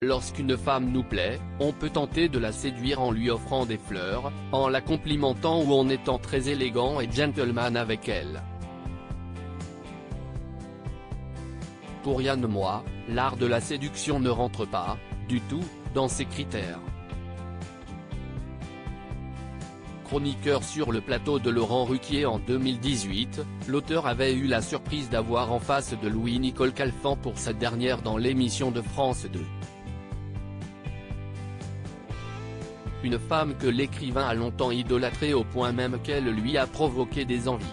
lorsqu'une femme nous plaît, on peut tenter de la séduire en lui offrant des fleurs, en la complimentant ou en étant très élégant et gentleman avec elle. Pour Yann Moix, l'art de la séduction ne rentre pas, du tout, dans ces critères. Chroniqueur sur le plateau de Laurent Ruquier en 2018, l'auteur avait eu la surprise d'avoir en face de lui Nicole Calfan pour sa dernière dans l'émission de France 2. Une femme que l'écrivain a longtemps idolâtrée au point même qu'elle lui a provoqué des envies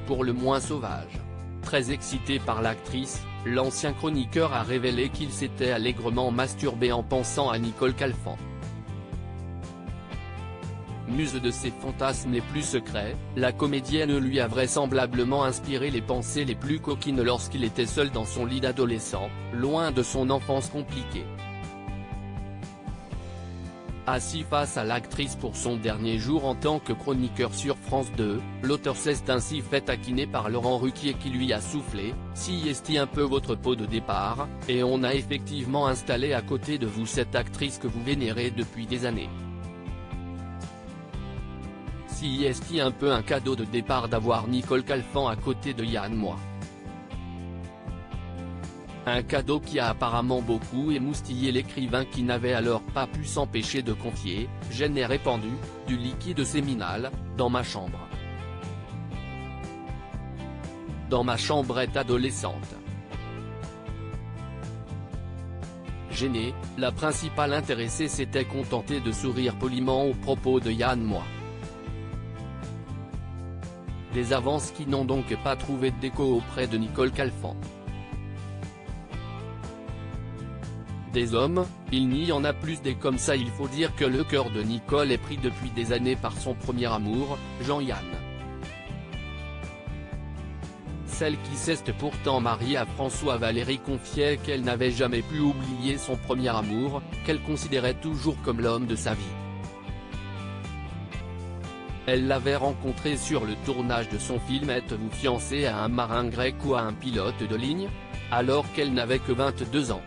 pour le moins sauvages. Très excité par l'actrice, l'ancien chroniqueur a révélé qu'il s'était allègrement masturbé en pensant à Nicole Calfan. Muse de ses fantasmes les plus secrets, la comédienne lui a vraisemblablement inspiré les pensées les plus coquines lorsqu'il était seul dans son lit d'adolescent, loin de son enfance compliquée. Assis face à l'actrice pour son dernier jour en tant que chroniqueur sur France 2, l'auteur s'est ainsi fait taquiner par Laurent Ruquier qui lui a soufflé « Si est un peu votre pot de départ, et on a effectivement installé à côté de vous cette actrice que vous vénérez depuis des années. Si est un peu un cadeau de départ d'avoir Nicole Calfan à côté de Yann Moix. Un cadeau qui a apparemment beaucoup émoustillé l'écrivain qui n'avait alors pas pu s'empêcher de confier « Je n'ai répandu, du liquide séminal, dans ma chambre. Dans ma chambrette adolescente. » Gênée, la principale intéressée s'était contentée de sourire poliment aux propos de Yann Moix. Des avances qui n'ont donc pas trouvé d'écho auprès de Nicole Calfan. Des hommes, il n'y en a plus des comme ça. Il faut dire que le cœur de Nicole est pris depuis des années par son premier amour, Jean-Yann. Celle qui s'est pourtant mariée à François Valéry confiait qu'elle n'avait jamais pu oublier son premier amour, qu'elle considérait toujours comme l'homme de sa vie. Elle l'avait rencontré sur le tournage de son film Êtes-vous fiancé à un marin grec ou à un pilote de ligne ? Alors qu'elle n'avait que 22 ans.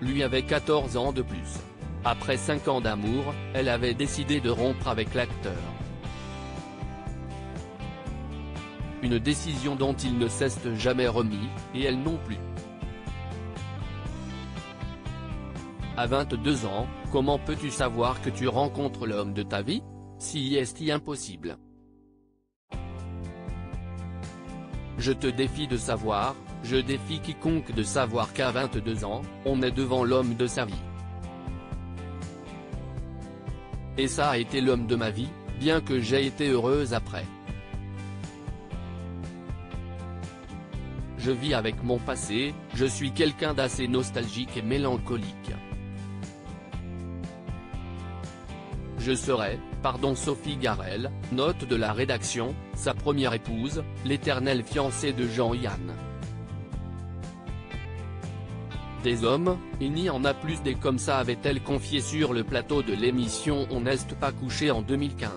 Lui avait 14 ans de plus. Après 5 ans d'amour, elle avait décidé de rompre avec l'acteur. Une décision dont il ne s'est jamais remis, et elle non plus. À 22 ans, comment peux-tu savoir que tu rencontres l'homme de ta vie ? Si est impossible. Je te défie de savoir, je défie quiconque de savoir qu'à 22 ans, on est devant l'homme de sa vie. Et ça a été l'homme de ma vie, bien que j'ai été heureuse après. Je vis avec mon passé, je suis quelqu'un d'assez nostalgique et mélancolique. Je serai, pardon Sophie Garel, note de la rédaction, sa première épouse, l'éternelle fiancée de Jean-Yann. Des hommes, il n'y en a plus des comme ça avait-elle confié sur le plateau de l'émission On n'est pas couché en 2015.